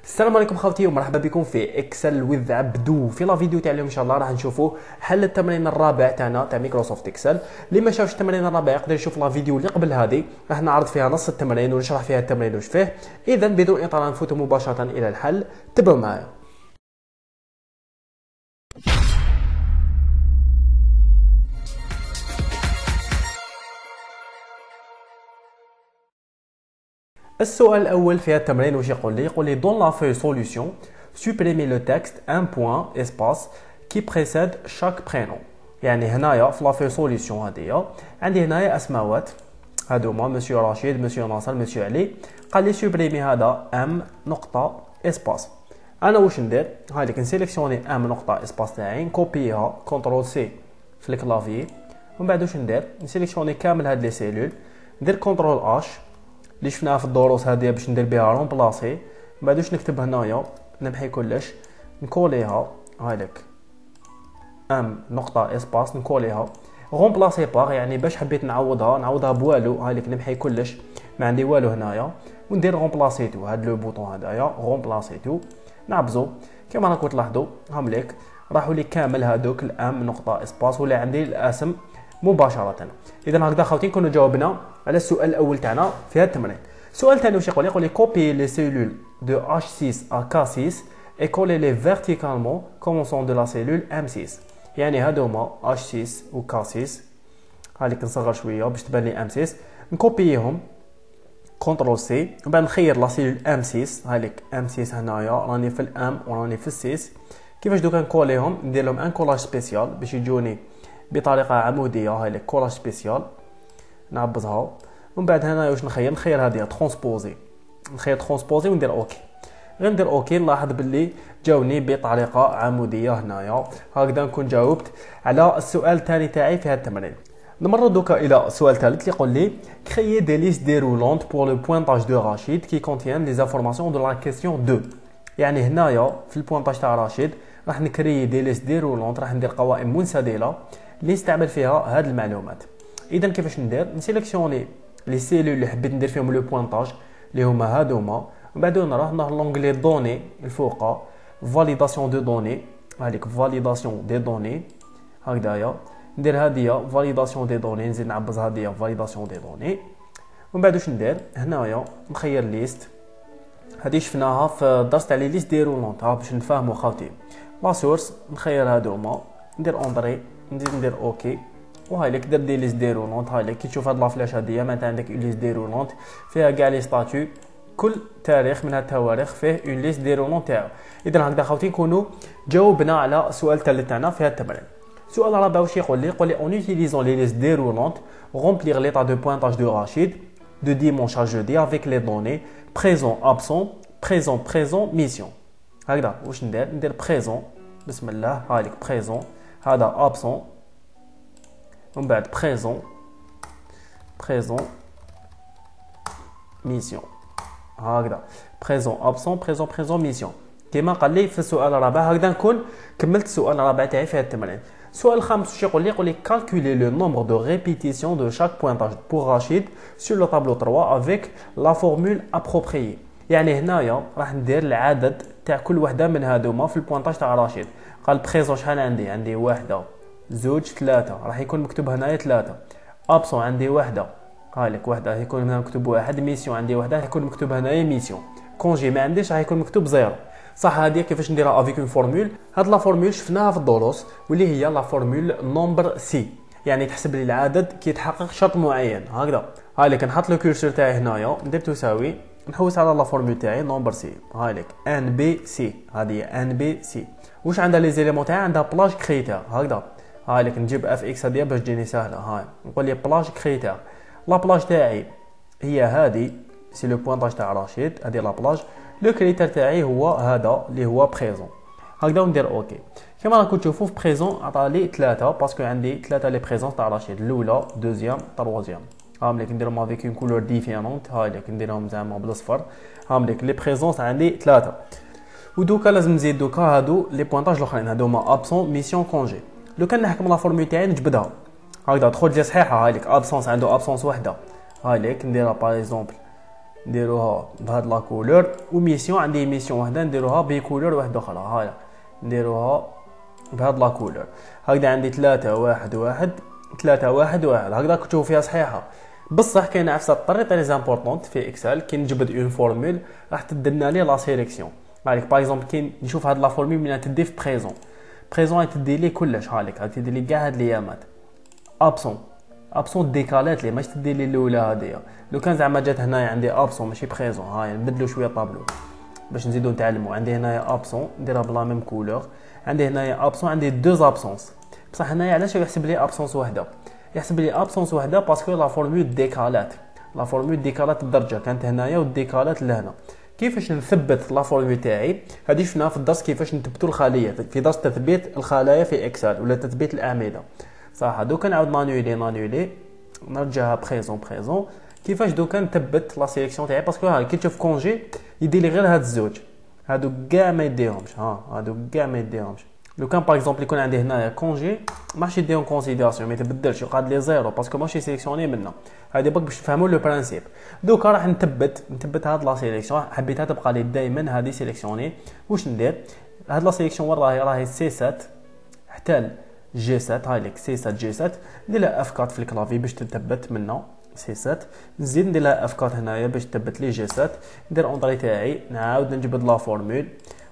السلام عليكم خوتي ومرحبا بكم في اكسل وذ عبدو. في لا فيديو تاع اليوم ان شاء الله راح نشوفوا حل التمرين الرابع تاعنا تاع مايكروسوفت اكسل. اللي ما شافش التمرين الرابع يقدر يشوف لا فيديو اللي قبل هذه، راح نعرض فيها نص التمرين ونشرح فيها التمرين واش فيه. اذا بدون اطاله نفوت مباشره الى الحل، تبعوا معايا. السؤال الاول في هذا التمرين واش يقول لي؟ يقول لي دون لا فeuille solution supprimer le texte un point espace qui précède chaque prénom. يعني هنايا في لا فeuille solution هذه عندي هنايا اسماوات هادوما مسيو رشيد، مسيو ناصر، مسيو علي. قال لي سوبريمي هذا ام نقطه اسباس. انا واش ندير؟ هاي لك نسيليكسيوني ام نقطه اسباس تاعي، نكوبيها كونترول سي في الكلافي، ومن بعد واش ندير؟ نسيليكسيوني كامل هاد لي سيلول، ندير كونترول اش اللي شفناها في الدروس هذه باش ندير بها رومبلاسي. من بعد واش نكتب هنايا؟ نمحي كلش، نكوليها هاي لك ام نقطه اسباس، نكوليها رومبلاسي باغ، يعني باش حبيت نعوضها بوالو. هاي لك نمحي كلش، ما عندي والو هنايا، وندير رومبلاسي تو. هاد لو بوطون هذايا رومبلاسي تو، نعبزو كما راكم تلاحظوا هامليك راحوا لي كامل هادوك الام نقطه اسباس، ولا عندي الاسم مباشره. اذا هكذا خوتي نكونوا جاوبنا على السؤال الاول تاعنا في هذا التمرين. السؤال الثاني واش يقول لي؟ كوبي لي سيلول دو H6 à K6 et coller les verticalement commençant de la cellule M6. يعني هادوما H6 و K6، هاليك نصغر شويه باش تبان لي M6، نكوبيهم كونترول سي، ومن بعد نخير لا سيلول M6. هاليك M6 هنايا راني في الام وراني في السيس. كيفاش دوكا نكوليهم؟ ندير لهم ان كولاج سبيسيال باش يجوني بطريقه عموديه. هاي لك كولاج سبيسيال، نعبزها. ومن بعد هنا واش نخير هذه ترونسبوزي، نخير ترونسبوزي وندير اوكي. غير ندير اوكي نلاحظ باللي جاوني بطريقه عموديه هنايا. هكذا نكون جاوبت على السؤال الثاني تاعي في هذا التمرين. نمر دوكا الى السؤال الثالث اللي يقول لي créer des listes déroulantes pour le pointage de Rachid qui contiennent les informations de la question 2. يعني هنايا في البوينتاج تاع رشيد راح نكري دي ليست ديرولونت، راح ندير قوائم منسدله اللي نستعمل فيها هاد المعلومات. اذا كيفاش ندير؟ نسيليكسيوني لي سيلول اللي حبيت ندير فيهم لو بوينتاج اللي هما هادوما، ومن بعد نروح لونغلي دوني الفوق، فاليداسيون دو دوني. هذيك فاليداسيون دي دوني هكذايا، ندير هادية فاليداسيون دي دوني، نزيد نعبز هادية فاليداسيون دي دوني. ومن بعد واش ندير؟ هنايا نخير ليست، هادي شفناها في الدرس تاع لي ليست ديرولونت باش نفهموا خاوتي. لا سورس نخير هادوما، ندير اونطري، نزيد ندير اوكي. وهاي لك درت دي ليست ديرولونت. هاي لك كي تشوف هاد لافلاش هادية معناتها عندك اون ليست ديرولونت فيها كاع لي ستاتيو، كل تاريخ من هاد التواريخ فيه اون ليست ديرولونت تاعو. اذا هكذا خوتي نكونوا جاوبنا على السؤال الثالث تاعنا في هاد التمرين. السؤال الرابع واش يقول لي؟ يقول لي اون utilisant les listes déroulantes remplir l'état de pointage de Rachid de dimanche à jeudi avec les données présent absent présent mission. هكذا واش ندير présent، بسم الله. هاي لك présent هذا absent، ومن بعد présent mission. هكذا présent absent présent mission كما قال لي في السؤال الرابع. هكذا نكون كملت السؤال الرابع تاعي في هذا التمرين. السؤال الخامس واش يقول لي؟ يقول لي calculer le nombre de répétitions de chaque pointage pour Rachid sur le tableau 3 avec la formule appropriée. يعني هنايا راح ندير العدد تاع كل وحده من هادوما في البوينتاج تاع رشيد. قال بريزون شحال عندي وحده، زوج، ثلاثه، راح يكون مكتوب هنايا ثلاثه. ابسون عندي وحده، هاي لك وحده يكون هنا مكتوب واحد. ميسيون عندي وحده يكون مكتوب هنايا ميسيون. كونجي ما عنديش راح يكون مكتوب زيرو. صح هذه كيفاش نديرها افيك اون فورمول؟ هاد لا فورمول شفناها في الدروس واللي هي لا فورمول نومبر سي، يعني تحسب لي العدد كي يتحقق شرط معين. هكذا هاي لك نحط لو كورسور تاعي هنايا، ندير تساوي، نحوس على لا فورمول تاعي نومبر سي. هاي لك ان بي سي، هذه ان بي سي. واش عندها لي زيليمون تاعها؟ عندها بلاج كريتير. هكذا هاي لك نجيب اف اكس هذه باش تجيني سهله. هاي نقول لي بلاج كريتير، لا بلاج تاعي هي هذه، سي لو بوينتاج تاع رشيد، هذه لا بلاج. لو كريتير تاعي هو هذا اللي هو بريزون. هكذا ندير اوكي. كما راكم تشوفوا في بريزون عطالي ثلاثه باسكو عندي ثلاثه لي بريزون تاع رشيد، الاولى، دوزيام، تروازيام. هامليك نديرهم افيك اون كولور ديفيرونت. هاي لك نديرهم زعما بالصفر. هامليك لي بريزونس عندي ثلاثه. ودوكا لازم نزيد دوكا هادو لي بوينتاج الاخرين، هادوما ابسون، ميسيون، كونجي. لو كان نحكم لا فورمول تاعي نجبدها هكذا تدخل جا صحيحه. هاي لك ابسونس عنده ابسونس وحده، هاي لك نديرها باغ اكزومبل نديروها بهاد لا كولور، وميسيون عندي ميسيون وحده نديروها بكولور واحده اخرى. هايا نديروها بهاد لا كولور. هكذا عندي 3 1 1 3 1 1. هكذا كتشوفوا فيها صحيحه. بصح كاينه عفسه الطريقه لي امبورطونط في اكسل كي نجبد اون فورمول راح تدلنا لي لا سيليكسيون. هايليك باغ اكزومبل كي نشوف هاد لا فورمول من تدي في بريزون تدي لي كلش. هايليك تدي لي كاع هاد الايامات. ابسون ديكالات لي ماش تدي لي الاولى هاديه. لو كان زعما جات هنايا عندي ابسون ماشي بريزون. هاي نبدلو شويه طابلو باش نزيدو نتعلمو. عندي هنايا ابسون نديرها بلا ميم كولور. عندي هنايا ابسون عندي دو ابسونس. بصح هنايا علاش يحسب لي ابسونس وحده؟ يحسب لي ابسونس وحده باسكو لا فورمول ديكالات. لا فورمول ديكالات الدرجه كانت هنايا والديكالات لهنا. كيفاش نثبت لا فورمول تاعي؟ هذه شفناها في الدرس كيفاش نثبتوا الخليه في درس تثبيت الخلايا في اكسل ولا تثبيت الاعمده. صح. دوكا نعاود نانيولي نرجعها بريزون. كيفاش دوكا نثبت لا سيليكسيون تاعي؟ باسكو ها كي تشوف كونجي يدير لي غير هاد الزوج. هادو كاع ما يديهمش. هادو كاع ما يديهمش. لو كان باغ اكزومبل يكون عندي هنايا كونجي ماحش يديهم كونسيديراسيون ما يتبدلش يقعد لي زيرو باسكو ماشي سيليكسيوني منا. هادي برك باش تفهموا لو برانسيب. دوكا راح نثبت هاد لا سيليكسيون. حبيتها تبقى لي دائما هادي سيليكسيوني. واش ندير؟ هاد لا سيليكسيون راهي سي 7 حتى جي 7. هايليك سي 7 جي 7 ندير لها اف 4 في الكلافي باش تثبت منا سي 7. نزيد ندير لها اف 4 هنايا باش تثبت لي جي 7. ندير اونطري تاعي نعاود نجبد لا فورمول.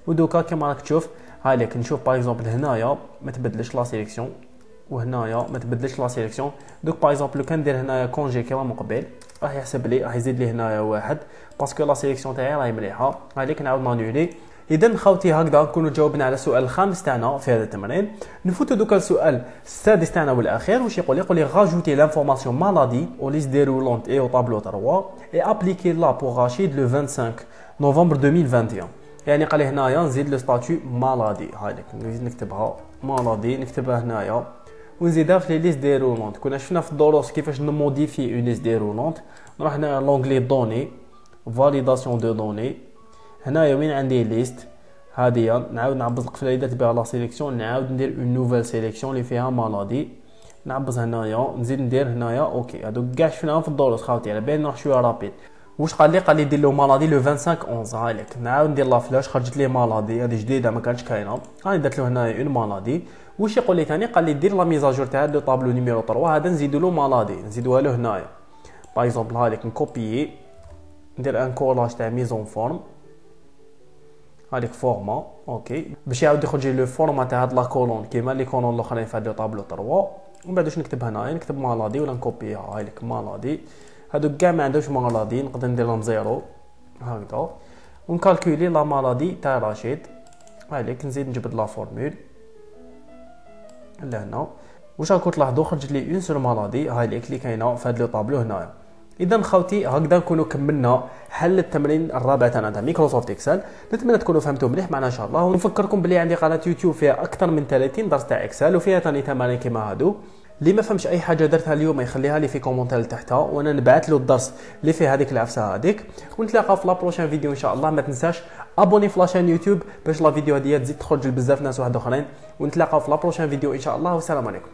ودوكا كيما راك تشوف هايليك نشوف باغ اكزومبل هنايا ما تبدلش لا سيليكسيون وهنايا ما تبدلش لا سيليكسيون. دوك باغ اكزومبل لو كان ندير هنايا كونجي كيما من قبل راح يحسب لي راح يزيد لي هنايا واحد باسكو لا سيليكسيون تاعي راهي مليحه. هايليك نعاود نانيولي. اذا خوتي هكذا نكونوا جاوبنا على السؤال الخامس تاعنا في هذا التمرين. نفوتوا دوكا السؤال السادس تاعنا والاخير. واش يقول لي راجوتي لانفورماسيون مالادي او ليست ديرولونت اي او طابلو 3 اي ابليكي لا بور رشيد لو 25 نوفمبر 2021. يعني قال لي هنايا نزيد لو ستاتيو مالادي. هايليك نزيد نكتبها مالادي نكتبها هنايا ونزيدها في لي ليست ديرولونت. كنا شفنا في الدروس كيفاش نموديفي اون ليست ديرولونت. نروح هنا لونغلي دوني فاليداسيون دو دوني. هنايا وين عندي ليست هادية نعاود نعبز القفله اللي درت بها لا سيليكسيون نعاود ندير اون نوفيل سيليكسيون اللي فيها مالادي نعبز هنايا نزيد ندير هنايا اوكي. هادو كاع شفناهم في الدروس خاوتي على بالي نروح شويه رابيد. واش قال لي دير له مالادي لو 25 11. هايليك نعاود ندير لا فلاش خرجت لي مالادي هذه جديده ما كانتش كاينه. راني درت له هنايا اون مالادي. واش يقول لي ثاني؟ قال لي دير لا ميزاجور تاع لو طابلو نيميرو 3 هذا نزيدو له مالادي نزيدوها له هنايا. باغ اكزومبل هايليك نكوبيي ندير ان كولاج تاع ميزون فورم. هذيك فورما اوكي باش يعاود يخرج لي لو فورما تاع هاد لا كولون كيما لي كولون الاخرين في هاد لو طابلو 3. ومن بعد واش نكتب هنايا؟ نكتب مالادي ولا نكوبيها. هايليك مالادي هادو كاع ما عندهمش مالادي نقدر ندير لهم زيرو هكذا ونكالكولي لا مالادي تاع رشيد. هايليك نزيد نجبد لا فورمول لهنا. واش راكم تلاحظوا خرجت لي اون سول مالادي هايليك اللي كاينه في هاد لو طابلو هنايا. اذا خوتي هكذا نكونوا كملنا حل التمرين الرابع تاع مايكروسوفت اكسل. نتمنى تكونوا فهمتوا مليح معنا ان شاء الله. ونفكركم بلي عندي قناه يوتيوب فيها اكثر من 30 درس تاع اكسل وفيها ثاني تمارين كيما هادو. اللي ما فهمش اي حاجه درتها اليوم يخليها لي في كومونتير تحتها وانا نبعث له الدرس اللي فيه هذيك العفسه هذيك. ونتلاقاو في لا بروشين فيديو ان شاء الله. ما تنساش ابوني في لاشين يوتيوب باش لا فيديو هذه تزيد تخرج لبزاف ناس واحد اخرين. ونتلاقاو في لا بروشين فيديو ان شاء الله والسلام عليكم.